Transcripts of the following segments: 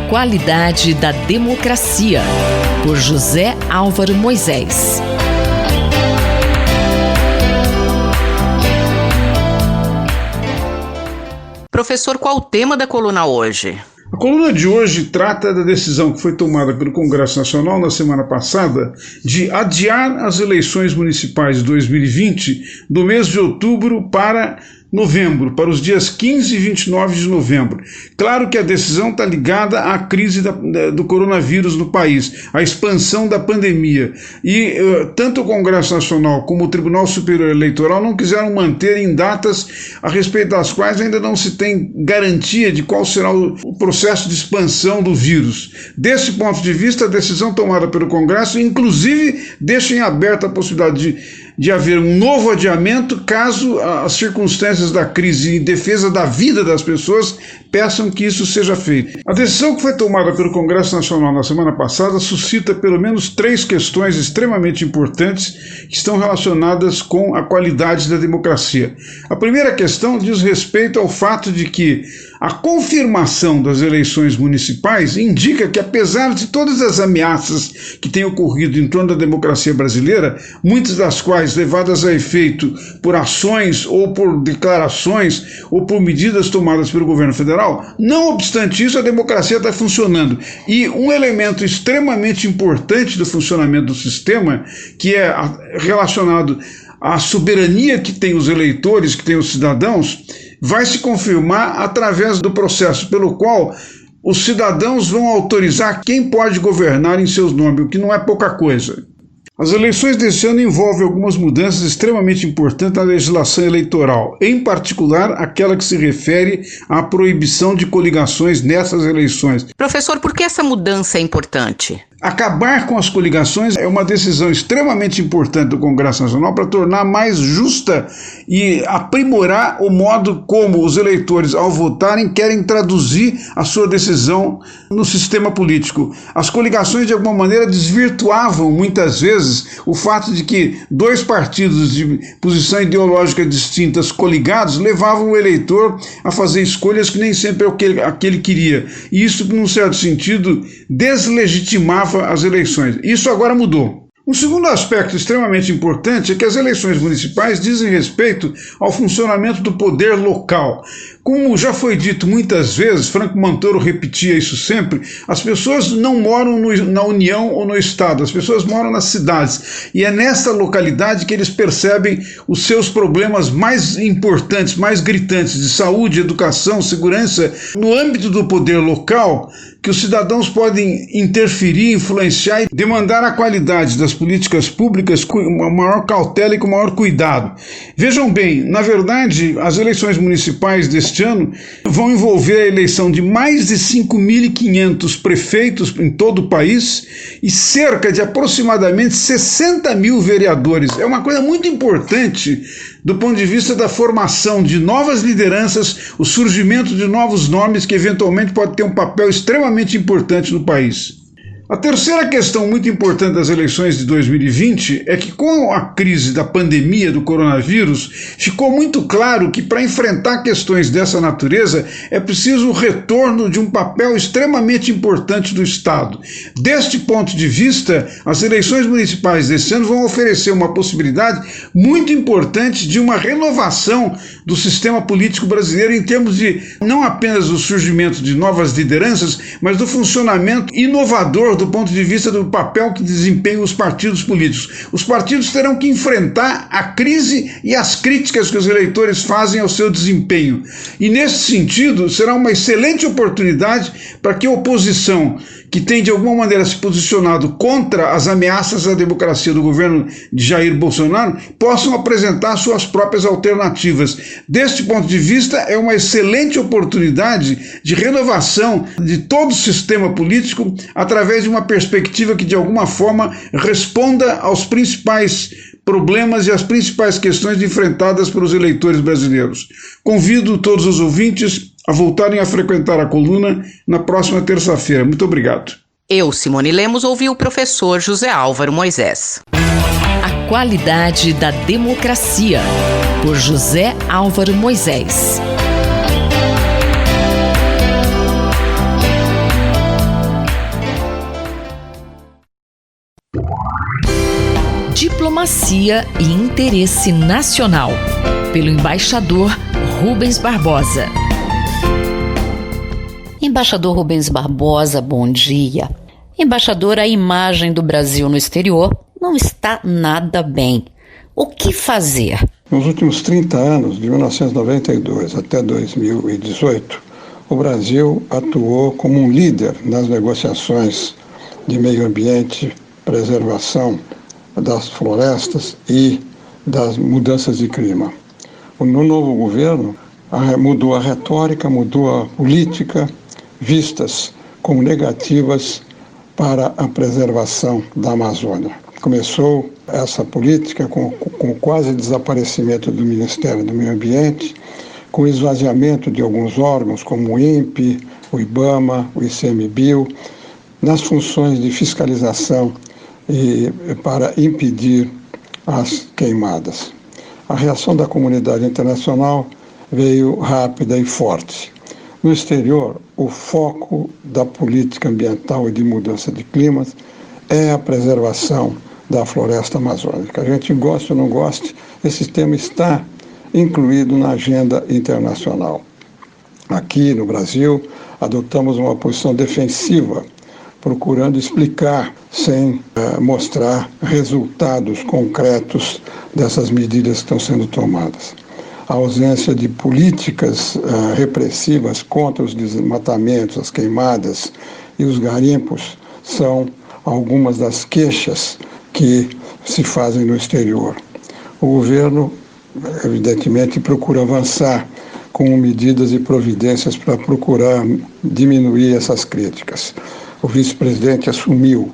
qualidade da democracia, por José Álvaro Moisés. Professor, qual o tema da coluna hoje? A coluna de hoje trata da decisão que foi tomada pelo Congresso Nacional na semana passada de adiar as eleições municipais de 2020 do mês de outubro para novembro, para os dias 15 e 29 de novembro. Claro que a decisão está ligada à crise do coronavírus no país, à expansão da pandemia. E tanto o Congresso Nacional como o Tribunal Superior Eleitoral não quiseram manter em datas a respeito das quais ainda não se tem garantia de qual será o processo de expansão do vírus. Desse ponto de vista, a decisão tomada pelo Congresso, inclusive, deixa em aberta a possibilidade de haver um novo adiamento caso as circunstâncias da crise em defesa da vida das pessoas peçam que isso seja feito. A decisão que foi tomada pelo Congresso Nacional na semana passada suscita pelo menos 3 questões extremamente importantes que estão relacionadas com a qualidade da democracia. A primeira questão diz respeito ao fato de que a confirmação das eleições municipais indica que, apesar de todas as ameaças que têm ocorrido em torno da democracia brasileira, muitas das quais levadas a efeito por ações ou por declarações ou por medidas tomadas pelo governo federal, não obstante isso, a democracia está funcionando. E um elemento extremamente importante do funcionamento do sistema, que é relacionado à soberania que tem os eleitores, que tem os cidadãos, vai se confirmar através do processo pelo qual os cidadãos vão autorizar quem pode governar em seus nomes, o que não é pouca coisa. As eleições deste ano envolvem algumas mudanças extremamente importantes na legislação eleitoral, em particular aquela que se refere à proibição de coligações nessas eleições. Professor, por que essa mudança é importante? Acabar com as coligações é uma decisão extremamente importante do Congresso Nacional para tornar mais justa e aprimorar o modo como os eleitores, ao votarem, querem traduzir a sua decisão no sistema político. As coligações, de alguma maneira, desvirtuavam muitas vezes o fato de que 2 partidos de posição ideológica distintas coligados levavam o eleitor a fazer escolhas que nem sempre é o que ele queria. E isso, num certo sentido, deslegitimava as eleições. Isso agora mudou. Um segundo aspecto extremamente importante é que as eleições municipais dizem respeito ao funcionamento do poder local. Como já foi dito muitas vezes, Franco Montoro repetia isso sempre, as pessoas não moram na União ou no Estado, as pessoas moram nas cidades. E é nessa localidade que eles percebem os seus problemas mais importantes, mais gritantes, de saúde, educação, segurança. No âmbito do poder local, que os cidadãos podem interferir, influenciar e demandar a qualidade das políticas públicas com uma maior cautela e com maior cuidado. Vejam bem, na verdade, as eleições municipais deste ano vão envolver a eleição de mais de 5.500 prefeitos em todo o país e cerca de aproximadamente 60 mil vereadores. É uma coisa muito importante do ponto de vista da formação de novas lideranças, o surgimento de novos nomes que eventualmente pode ter um papel extremamente importante no país. A terceira questão muito importante das eleições de 2020 é que, com a crise da pandemia do coronavírus, ficou muito claro que, para enfrentar questões dessa natureza, é preciso o retorno de um papel extremamente importante do Estado. Deste ponto de vista, as eleições municipais deste ano vão oferecer uma possibilidade muito importante de uma renovação do sistema político brasileiro em termos de não apenas o surgimento de novas lideranças, mas do funcionamento inovador do ponto de vista do papel que desempenham os partidos políticos. Os partidos terão que enfrentar a crise e as críticas que os eleitores fazem ao seu desempenho. E, nesse sentido, será uma excelente oportunidade para que a oposição, que tem de alguma maneira se posicionado contra as ameaças à democracia do governo de Jair Bolsonaro, possam apresentar suas próprias alternativas. Deste ponto de vista, é uma excelente oportunidade de renovação de todo o sistema político através de uma perspectiva que, de alguma forma, responda aos principais problemas e às principais questões enfrentadas pelos eleitores brasileiros. Convido todos os ouvintes a voltarem a frequentar a coluna na próxima terça-feira. Muito obrigado. Eu, Simone Lemos, ouvi o professor José Álvaro Moisés. A qualidade da democracia, por José Álvaro Moisés. Diplomacia e interesse nacional, pelo embaixador Rubens Barbosa. Embaixador Rubens Barbosa, bom dia. Embaixador, a imagem do Brasil no exterior não está nada bem. O que fazer? Nos últimos 30 anos, de 1992 até 2018, o Brasil atuou como um líder nas negociações de meio ambiente, preservação das florestas e das mudanças de clima. No novo governo, mudou a retórica, mudou a política, vistas como negativas para a preservação da Amazônia. Começou essa política com quase desaparecimento do Ministério do Meio Ambiente, com esvaziamento de alguns órgãos, como o INPE, o IBAMA, o ICMBio, nas funções de fiscalização e para impedir as queimadas. A reação da comunidade internacional veio rápida e forte. No exterior, o foco da política ambiental e de mudança de clima é a preservação da floresta amazônica. A gente goste ou não goste, esse tema está incluído na agenda internacional. Aqui no Brasil, adotamos uma posição defensiva, procurando explicar, sem mostrar resultados concretos dessas medidas que estão sendo tomadas. A ausência de políticas repressivas contra os desmatamentos, as queimadas e os garimpos são algumas das queixas que se fazem no exterior. O governo, evidentemente, procura avançar com medidas e providências para procurar diminuir essas críticas. O vice-presidente assumiu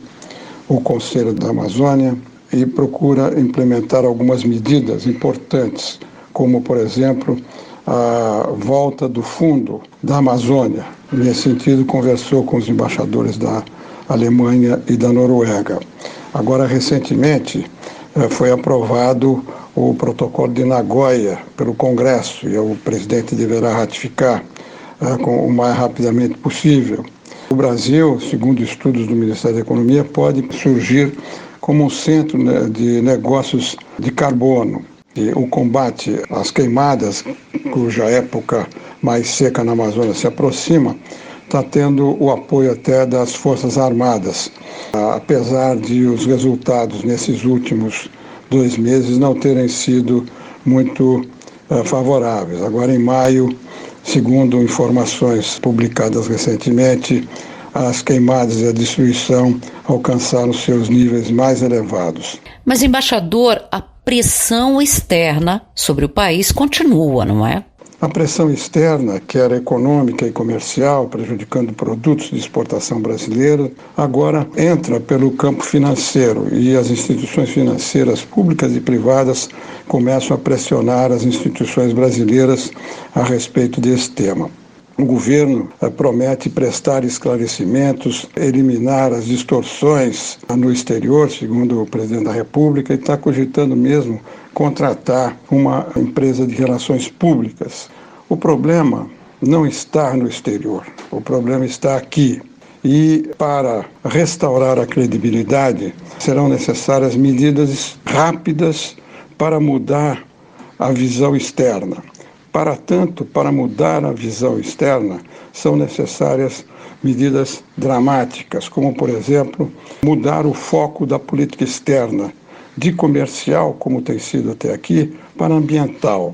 o Conselho da Amazônia e procura implementar algumas medidas importantes, como, por exemplo, a volta do fundo da Amazônia. Nesse sentido, conversou com os embaixadores da Alemanha e da Noruega. Agora, recentemente, foi aprovado o protocolo de Nagoya pelo Congresso e o presidente deverá ratificar o mais rapidamente possível. O Brasil, segundo estudos do Ministério da Economia, pode surgir como um centro de negócios de carbono. E o combate às queimadas, cuja época mais seca na Amazônia se aproxima, está tendo o apoio até das Forças Armadas, apesar de os resultados nesses últimos 2 meses não terem sido muito favoráveis. Agora, em maio, segundo informações publicadas recentemente, as queimadas e a destruição alcançaram seus níveis mais elevados. Mas, embaixador, a pressão externa sobre o país continua, não é? A pressão externa, que era econômica e comercial, prejudicando produtos de exportação brasileira, agora entra pelo campo financeiro e as instituições financeiras públicas e privadas começam a pressionar as instituições brasileiras a respeito desse tema. O governo promete prestar esclarecimentos, eliminar as distorções no exterior, segundo o presidente da República, e está cogitando mesmo contratar uma empresa de relações públicas. O problema não está no exterior, o problema está aqui. E para restaurar a credibilidade, serão necessárias medidas rápidas para mudar a visão externa. Para tanto, para mudar a visão externa, são necessárias medidas dramáticas, como, por exemplo, mudar o foco da política externa, de comercial, como tem sido até aqui, para ambiental.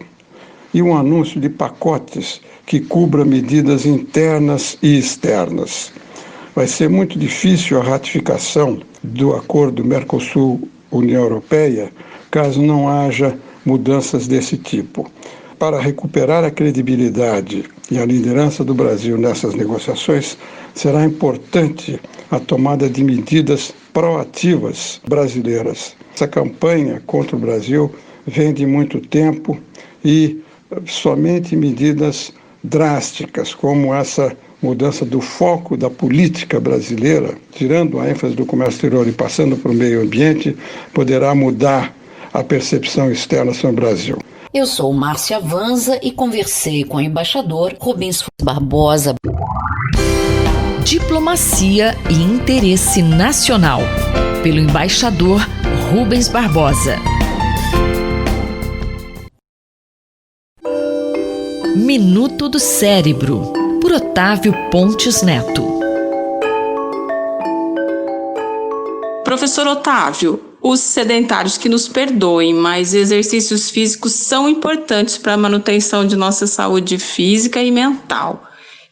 E um anúncio de pacotes que cubra medidas internas e externas. Vai ser muito difícil a ratificação do acordo Mercosul-União Europeia, caso não haja mudanças desse tipo. Para recuperar a credibilidade e a liderança do Brasil nessas negociações, será importante a tomada de medidas proativas brasileiras. Essa campanha contra o Brasil vem de muito tempo e somente medidas drásticas, como essa mudança do foco da política brasileira, tirando a ênfase do comércio exterior e passando para o meio ambiente, poderá mudar a percepção externa sobre o Brasil. Eu sou Márcia Vanza e conversei com o embaixador Rubens Barbosa. Diplomacia e interesse nacional, pelo embaixador Rubens Barbosa. Minuto do Cérebro, por Otávio Pontes Neto. Professor Otávio, os sedentários que nos perdoem, mas exercícios físicos são importantes para a manutenção de nossa saúde física e mental.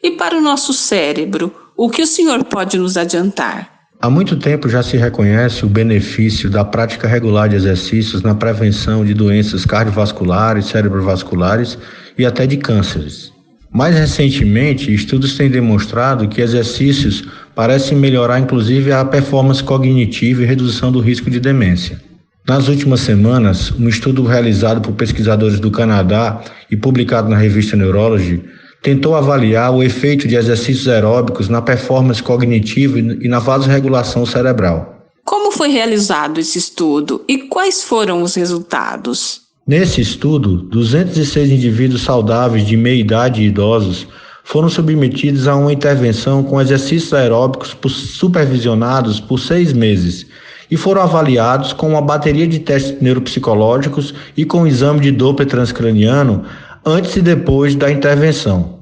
E para o nosso cérebro, o que o senhor pode nos adiantar? Há muito tempo já se reconhece o benefício da prática regular de exercícios na prevenção de doenças cardiovasculares, cerebrovasculares e até de cânceres. Mais recentemente, estudos têm demonstrado que exercícios parecem melhorar inclusive a performance cognitiva e redução do risco de demência. Nas últimas semanas, um estudo realizado por pesquisadores do Canadá e publicado na revista Neurology tentou avaliar o efeito de exercícios aeróbicos na performance cognitiva e na vasodilatação cerebral. Como foi realizado esse estudo e quais foram os resultados? Nesse estudo, 206 indivíduos saudáveis de meia idade e idosos foram submetidos a uma intervenção com exercícios aeróbicos supervisionados por 6 meses e foram avaliados com uma bateria de testes neuropsicológicos e com um exame de Doppler transcraniano antes e depois da intervenção.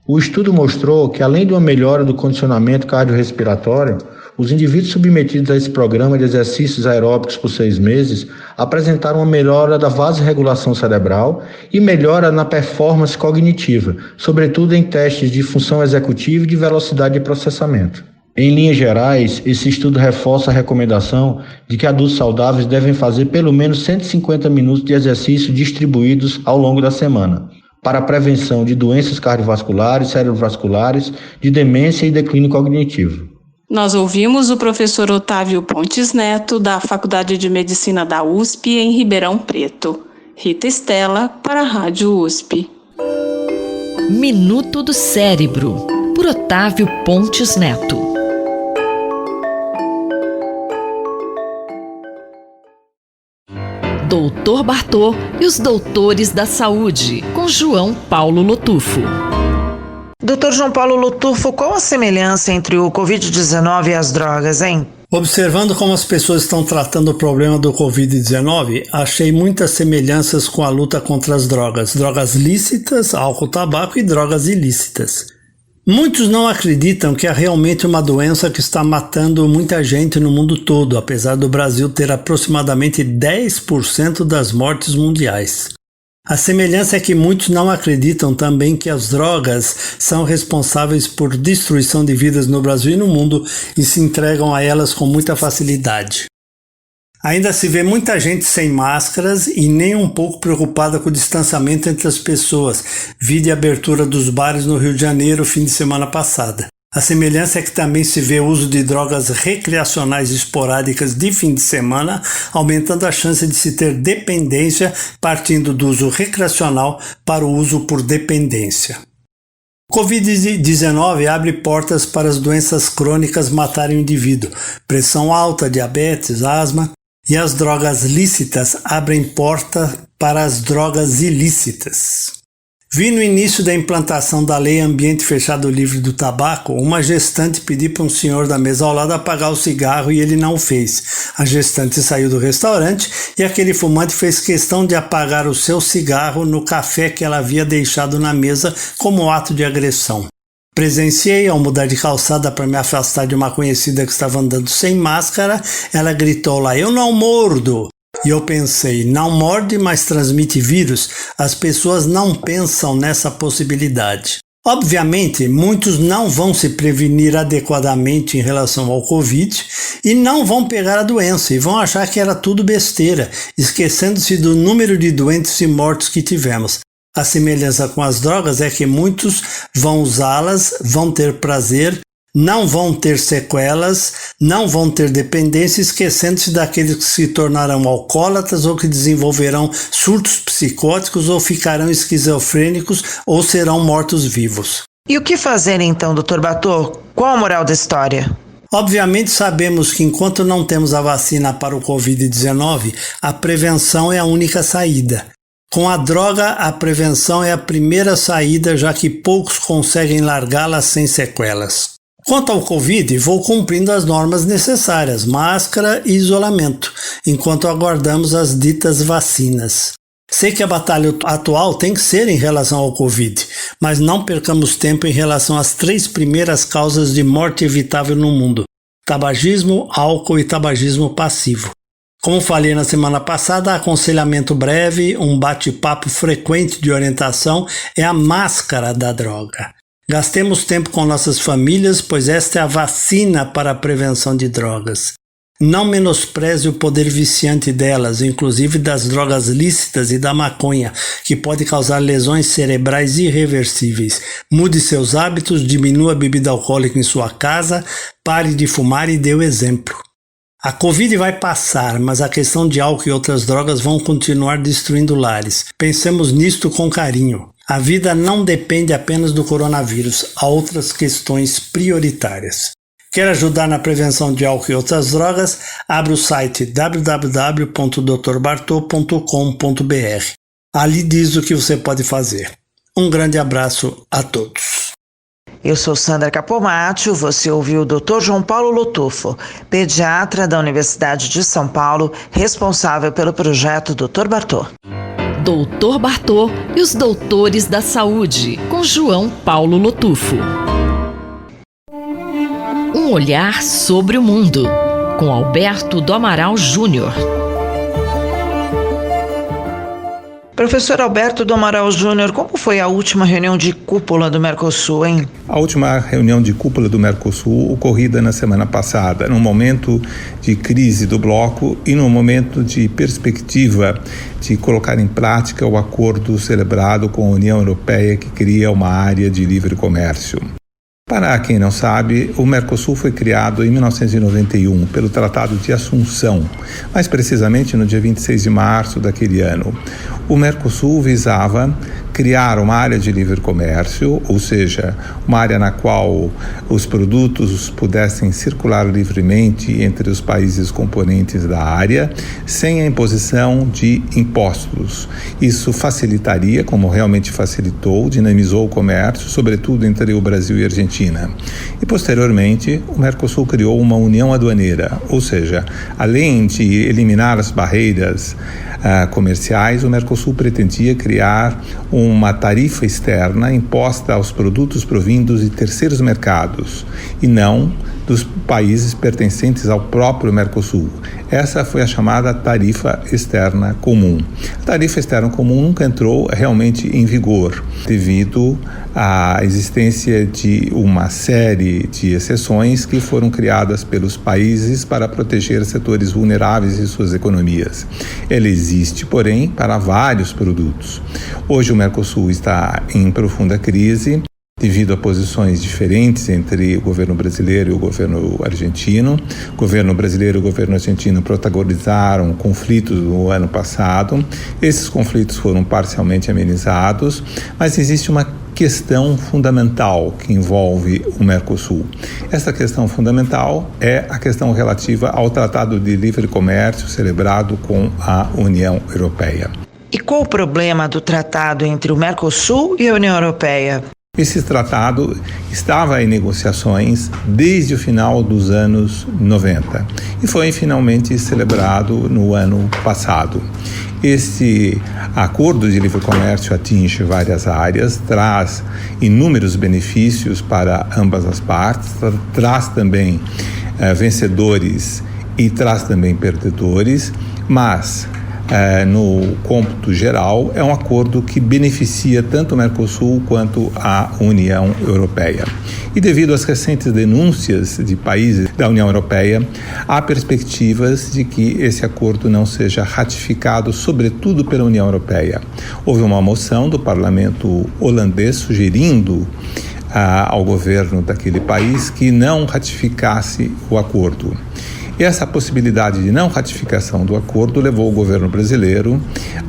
O estudo mostrou que, além de uma melhora do condicionamento cardiorrespiratório, os indivíduos submetidos a esse programa de exercícios aeróbicos por 6 meses apresentaram uma melhora da vasodilatação cerebral e melhora na performance cognitiva, sobretudo em testes de função executiva e de velocidade de processamento. Em linhas gerais, esse estudo reforça a recomendação de que adultos saudáveis devem fazer pelo menos 150 minutos de exercício distribuídos ao longo da semana, para a prevenção de doenças cardiovasculares, cerebrovasculares, de demência e declínio cognitivo. Nós ouvimos o professor Otávio Pontes Neto, da Faculdade de Medicina da USP, em Ribeirão Preto. Rita Estela, para a Rádio USP. Minuto do Cérebro, por Otávio Pontes Neto. Doutor Bartô e os Doutores da Saúde, com João Paulo Lotufo. Dr. João Paulo Lotufo, qual a semelhança entre o Covid-19 e as drogas, hein? Observando como as pessoas estão tratando o problema do Covid-19, achei muitas semelhanças com a luta contra as drogas lícitas, álcool, tabaco e drogas ilícitas. Muitos não acreditam que é realmente uma doença que está matando muita gente no mundo todo, apesar do Brasil ter aproximadamente 10% das mortes mundiais. A semelhança é que muitos não acreditam também que as drogas são responsáveis por destruição de vidas no Brasil e no mundo e se entregam a elas com muita facilidade. Ainda se vê muita gente sem máscaras e nem um pouco preocupada com o distanciamento entre as pessoas, vide a abertura dos bares no Rio de Janeiro fim de semana passada. A semelhança é que também se vê o uso de drogas recreacionais esporádicas de fim de semana, aumentando a chance de se ter dependência, partindo do uso recreacional para o uso por dependência. Covid-19 abre portas para as doenças crônicas matarem o indivíduo, pressão alta, diabetes, asma, e as drogas lícitas abrem porta para as drogas ilícitas. Vi no início da implantação da Lei Ambiente Fechado Livre do Tabaco, uma gestante pedir para um senhor da mesa ao lado apagar o cigarro e ele não fez. A gestante saiu do restaurante e aquele fumante fez questão de apagar o seu cigarro no café que ela havia deixado na mesa como ato de agressão. Presenciei ao mudar de calçada para me afastar de uma conhecida que estava andando sem máscara, ela gritou lá, "Eu não mordo!" E eu pensei, não morde, mas transmite vírus? As pessoas não pensam nessa possibilidade. Obviamente, muitos não vão se prevenir adequadamente em relação ao Covid e não vão pegar a doença e vão achar que era tudo besteira, esquecendo-se do número de doentes e mortos que tivemos. A semelhança com as drogas é que muitos vão usá-las, vão ter prazer, não vão ter sequelas, não vão ter dependência, esquecendo-se daqueles que se tornarão alcoólatras ou que desenvolverão surtos psicóticos ou ficarão esquizofrênicos ou serão mortos-vivos. E o que fazer então, Dr. Bartô? Qual a moral da história? Obviamente sabemos que enquanto não temos a vacina para o Covid-19, a prevenção é a única saída. Com a droga, a prevenção é a primeira saída, já que poucos conseguem largá-la sem sequelas. Quanto ao Covid, vou cumprindo as normas necessárias, máscara e isolamento, enquanto aguardamos as ditas vacinas. Sei que a batalha atual tem que ser em relação ao Covid, mas não percamos tempo em relação às 3 primeiras causas de morte evitável no mundo: tabagismo, álcool e tabagismo passivo. Como falei na semana passada, aconselhamento breve, um bate-papo frequente de orientação é a máscara da droga. Gastemos tempo com nossas famílias, pois esta é a vacina para a prevenção de drogas. Não menospreze o poder viciante delas, inclusive das drogas lícitas e da maconha, que pode causar lesões cerebrais irreversíveis. Mude seus hábitos, diminua a bebida alcoólica em sua casa, pare de fumar e dê o exemplo. A Covid vai passar, mas a questão de álcool e outras drogas vão continuar destruindo lares. Pensemos nisto com carinho. A vida não depende apenas do coronavírus, há outras questões prioritárias. Quer ajudar na prevenção de álcool e outras drogas? Abra o site www.drbartô.com.br. Ali diz o que você pode fazer. Um grande abraço a todos. Eu sou Sandra Capomatto, você ouviu o Dr. João Paulo Lotufo, pediatra da Universidade de São Paulo, responsável pelo projeto Dr. Bartô. Doutor Bartô e os Doutores da Saúde, com João Paulo Lotufo. Um olhar sobre o mundo, com Alberto do Amaral Júnior. Professor Alberto do Amaral Júnior, como foi a última reunião de cúpula do Mercosul, hein? A última reunião de cúpula do Mercosul ocorrida na semana passada, num momento de crise do bloco e num momento de perspectiva de colocar em prática o acordo celebrado com a União Europeia que cria uma área de livre comércio. Para quem não sabe, o Mercosul foi criado em 1991 pelo Tratado de Assunção, mais precisamente no dia 26 de março daquele ano. O Mercosul visava criar uma área de livre comércio, ou seja, uma área na qual os produtos pudessem circular livremente entre os países componentes da área, sem a imposição de impostos. Isso facilitaria, como realmente facilitou, dinamizou o comércio, sobretudo entre o Brasil e a Argentina. E, posteriormente, o Mercosul criou uma união aduaneira, ou seja, além de eliminar as barreiras comerciais, o Mercosul pretendia criar uma tarifa externa imposta aos produtos provindos de terceiros mercados e não dos países pertencentes ao próprio Mercosul. Essa foi a chamada tarifa externa comum. A tarifa externa comum nunca entrou realmente em vigor, devido à existência de uma série de exceções que foram criadas pelos países para proteger setores vulneráveis de suas economias. Ela existe, porém, para vários produtos. Hoje o Mercosul está em profunda crise, devido a posições diferentes entre o governo brasileiro e o governo argentino. O governo brasileiro e o governo argentino protagonizaram conflitos no ano passado. Esses conflitos foram parcialmente amenizados, mas existe uma questão fundamental que envolve o Mercosul. Essa questão fundamental é a questão relativa ao Tratado de Livre Comércio celebrado com a União Europeia. E qual o problema do tratado entre o Mercosul e a União Europeia? Esse tratado estava em negociações desde o final dos anos 90 e foi finalmente celebrado no ano passado. Esse acordo de livre comércio atinge várias áreas, traz inúmeros benefícios para ambas as partes, traz também vencedores e traz também perdedores, mas no cômputo geral, é um acordo que beneficia tanto o Mercosul quanto a União Europeia. E devido às recentes denúncias de países da União Europeia, há perspectivas de que esse acordo não seja ratificado, sobretudo pela União Europeia. Houve uma moção do parlamento holandês sugerindo ao governo daquele país que não ratificasse o acordo. E essa possibilidade de não ratificação do acordo levou o governo brasileiro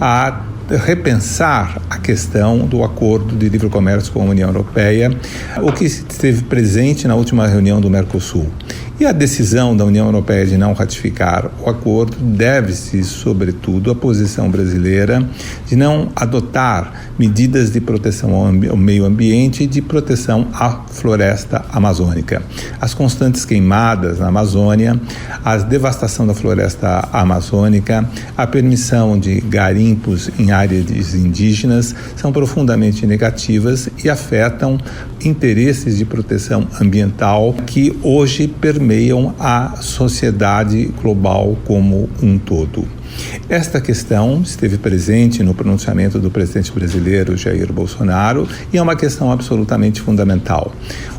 a repensar a questão do acordo de livre comércio com a União Europeia, o que esteve presente na última reunião do Mercosul. E a decisão da União Europeia de não ratificar o acordo deve-se, sobretudo, à posição brasileira de não adotar medidas de proteção ao meio ambiente e de proteção à floresta amazônica. As constantes queimadas na Amazônia, a devastação da floresta amazônica, a permissão de garimpos em áreas indígenas são profundamente negativas e afetam interesses de proteção ambiental que hoje permeiam a sociedade global como um todo. Esta questão esteve presente no pronunciamento do presidente brasileiro Jair Bolsonaro e é uma questão absolutamente fundamental.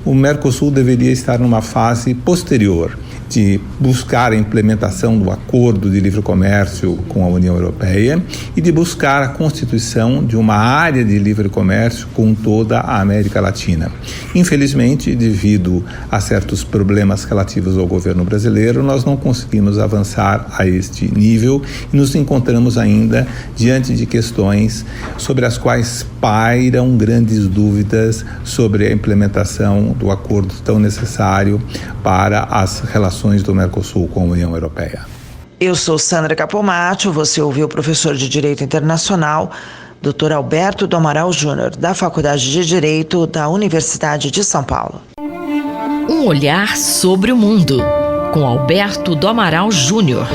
O Mercosul deveria estar numa fase posterior de buscar a implementação do acordo de livre comércio com a União Europeia e de buscar a constituição de uma área de livre comércio com toda a América Latina. Infelizmente, devido a certos problemas relativos ao governo brasileiro, nós não conseguimos avançar a este nível e nos encontramos ainda diante de questões sobre as quais pairam grandes dúvidas sobre a implementação do acordo tão necessário para as relações do Mercosul com a União Europeia. Eu sou Sandra Capomatto, você ouviu o professor de Direito Internacional, Dr. Alberto do Amaral Júnior, da Faculdade de Direito da Universidade de São Paulo. Um olhar sobre o mundo, com Alberto do Amaral Júnior.